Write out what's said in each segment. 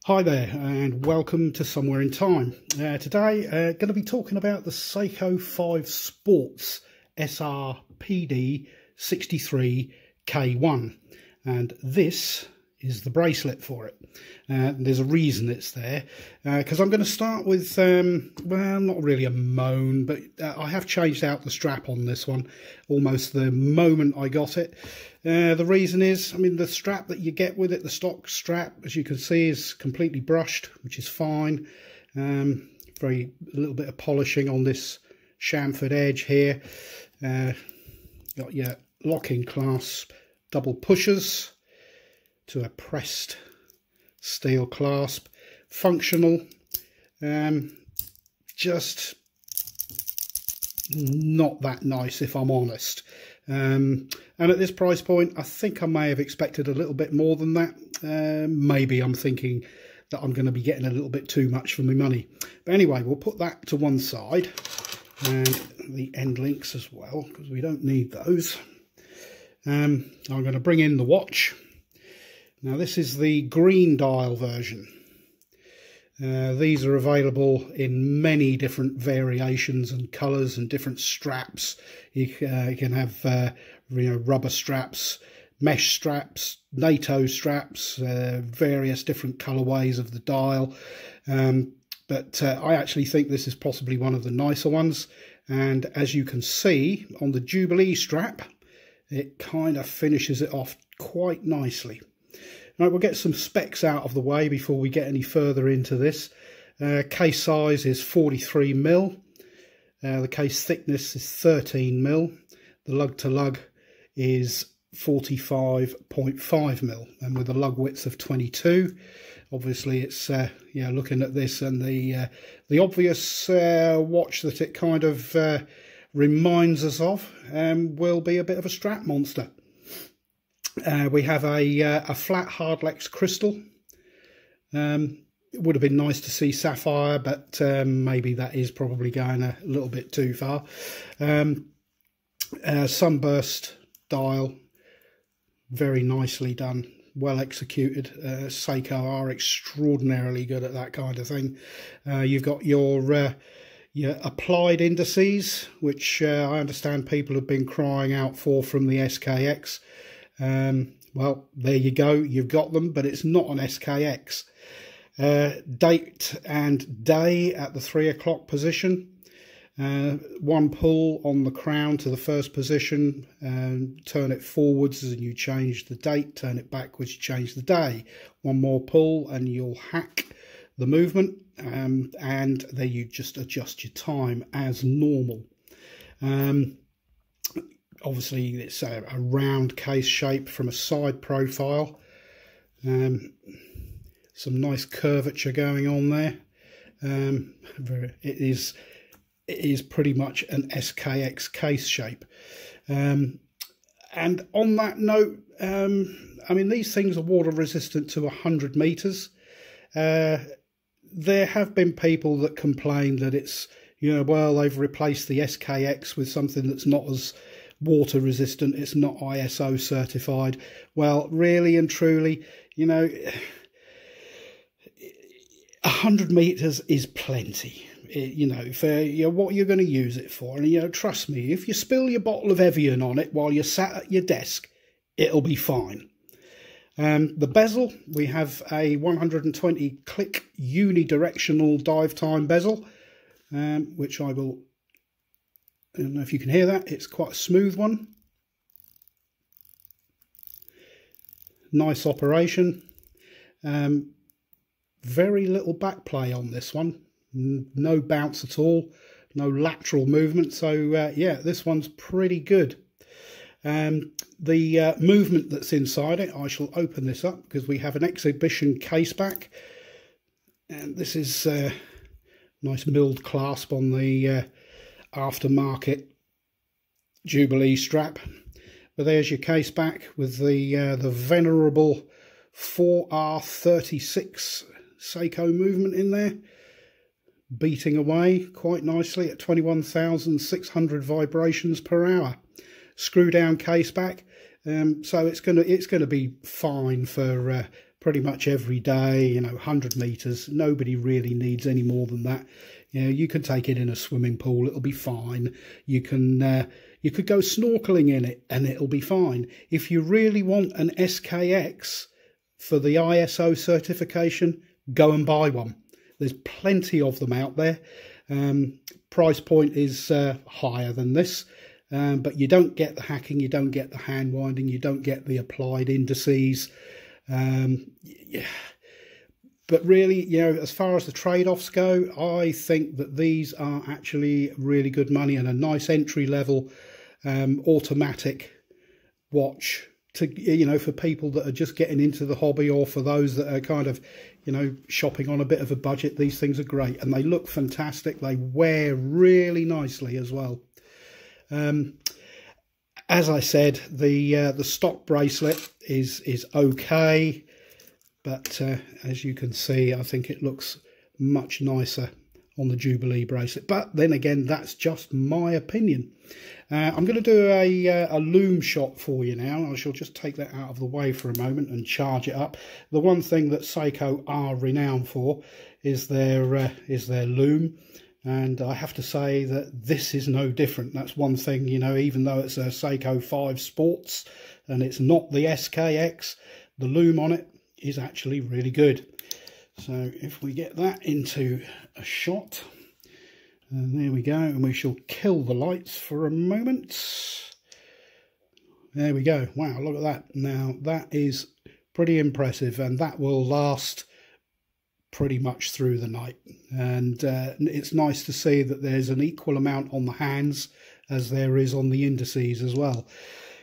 Hi there and welcome to Somewhere in Time. Today going to be talking about the Seiko 5 Sports SRPD 63K1, and this is the bracelet for it. There's a reason it's there, because I'm going to start with, well, not really a moan, but I have changed out the strap on this one almost the moment I got it. The reason is, I mean, the strap that you get with it, the stock strap, as you can see, is completely brushed, which is fine. A little bit of polishing on this chamfered edge here. Got your locking clasp double pushers to a pressed steel clasp. Functional, just not that nice, if I'm honest. And at this price point, I think I may have expected a little bit more than that. Maybe I'm thinking that I'm going to be getting a little bit too much for my money. But anyway, we'll put that to one side, and the end links as well, because we don't need those. I'm going to bring in the watch. Now this is the green dial version. These are available in many different variations and colours and different straps. You can have rubber straps, mesh straps, NATO straps, various different colourways of the dial. But I actually think this is possibly one of the nicer ones. And as you can see on the Jubilee strap, it kind of finishes it off quite nicely. Right, we'll get some specs out of the way before we get any further into this. Case size is 43mm. The case thickness is 13mm. The lug to lug is 45.5mm, and with a lug width of 22. Obviously, it's looking at this and the obvious watch that it kind of reminds us of will be a bit of a strap monster. We have a flat Hardlex crystal. It would have been nice to see sapphire, but maybe that is probably going a little bit too far. Sunburst dial, very nicely done, well executed. Seiko are extraordinarily good at that kind of thing. You've got your applied indices, which I understand people have been crying out for from the SKX. Well, there you go, you've got them, but it's not an SKX. Date and day at the 3 o'clock position. One pull on the crown to the first position, and turn it forwards and you change the date, turn it backwards, you change the day. One more pull and you'll hack the movement, and then you just adjust your time as normal. Obviously, it's a round case shape from a side profile. Some nice curvature going on there. It is pretty much an SKX case shape. And on that note, I mean, these things are water resistant to 100 meters. There have been people that complain that it's, well, they've replaced the SKX with something that's not as water resistant, it's not ISO certified. Well, really and truly, 100 meters is plenty, for what you're going to use it for. And trust me, if you spill your bottle of Evian on it while you're sat at your desk, it'll be fine. The bezel, we have a 120 click unidirectional dive time bezel, which I don't know if you can hear that, it's quite a smooth one. Nice operation. Very little back play on this one. No bounce at all. No lateral movement. So, yeah, this one's pretty good. The movement that's inside it, I shall open this up because we have an exhibition case back. And this is nice milled clasp on the aftermarket Jubilee strap. But there's your case back with the venerable 4R36 Seiko movement in there, beating away quite nicely at 21,600 vibrations per hour. Screw down case back, so it's gonna be fine for pretty much every day. You know, 100 meters. Nobody really needs any more than that. You know, you can take it in a swimming pool; it'll be fine. You could go snorkeling in it, and it'll be fine. If you really want an SKX for the ISO certification, go and buy one. There's plenty of them out there. Price point is higher than this, but you don't get the hacking, you don't get the hand winding, you don't get the applied indices. Yeah. But really, you know, as far as the trade-offs go, I think that these are actually really good money and a nice entry-level automatic watch to, you know, for people that are just getting into the hobby, or for those that are kind of, you know, shopping on a bit of a budget. These things are great and they look fantastic. They wear really nicely as well. As I said, the stock bracelet is okay, but as you can see, I think it looks much nicer on the Jubilee bracelet. But then again, that's just my opinion. I'm going to do a loom shot for you now. I shall just take that out of the way for a moment and charge it up. The one thing that Seiko are renowned for is their loom. And I have to say that this is no different. That's one thing, you know, even though it's a Seiko 5 Sports and it's not the SKX, the loom on it is actually really good. So if we get that into a shot, and there we go, and we shall kill the lights for a moment. There we go. Wow, look at that. Now that is pretty impressive, and that will last pretty much through the night. And it's nice to see that there's an equal amount on the hands as there is on the indices as well.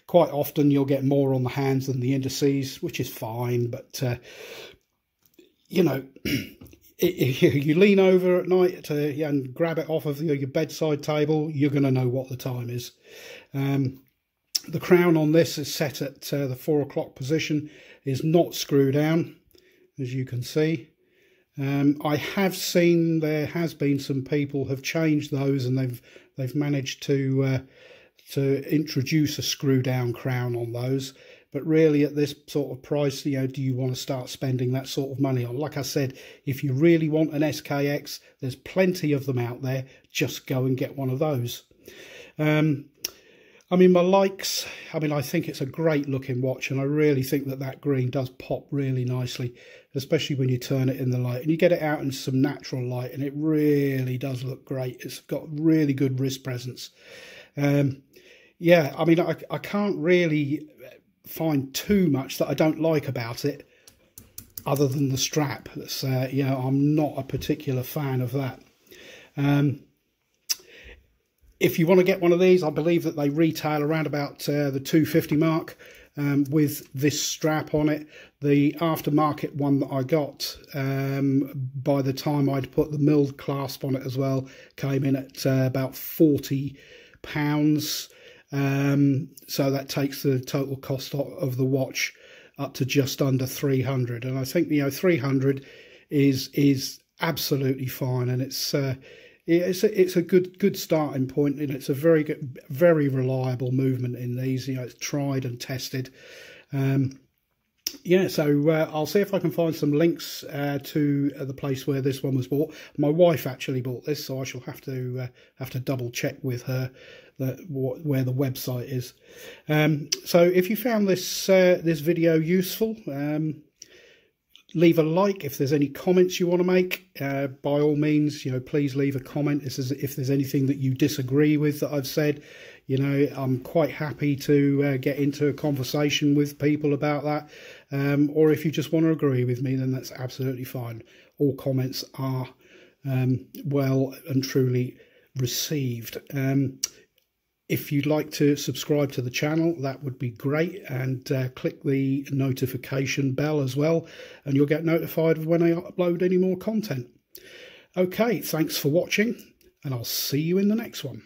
Quite often you'll get more on the hands than the indices, which is fine, but you know, if you lean over at night and grab it off of your bedside table, you're going to know what the time is. The crown on this is set at the 4 o'clock position, is not screw down, as you can see. I have seen there has been some people have changed those, and they've managed to introduce a screw down crown on those. But really, at this sort of price, you know, do you want to start spending that sort of money on? Like I said, if you really want an SKX, there's plenty of them out there. Just go and get one of those. I mean, my likes, I mean, I think it's a great looking watch, and I really think that that green does pop really nicely, especially when you turn it in the light. And you get it out in some natural light, and it really does look great. It's got really good wrist presence. Yeah, I mean, I can't really find too much that I don't like about it, other than the strap. That's you know, I'm not a particular fan of that. If you want to get one of these, I believe that they retail around about the $250 mark with this strap on it. The aftermarket one that I got, by the time I'd put the milled clasp on it as well, came in at about £40. So that takes the total cost of the watch up to just under 300, and I think, you know, 300 is absolutely fine, and it's a good starting point, and it's a very good, very reliable movement in these. You know, it's tried and tested. Yeah, so I'll see if I can find some links to the place where this one was bought. My wife actually bought this, so I shall have to double check with her where the website is. So if you found this this video useful, leave a like. If there's any comments you want to make, by all means, you know, please leave a comment. If there's anything that you disagree with that I've said, you know, I'm quite happy to get into a conversation with people about that. Or if you just want to agree with me, then that's absolutely fine. All comments are well and truly received. If you'd like to subscribe to the channel, that would be great, and click the notification bell as well, and you'll get notified when I upload any more content. Okay, thanks for watching, and I'll see you in the next one.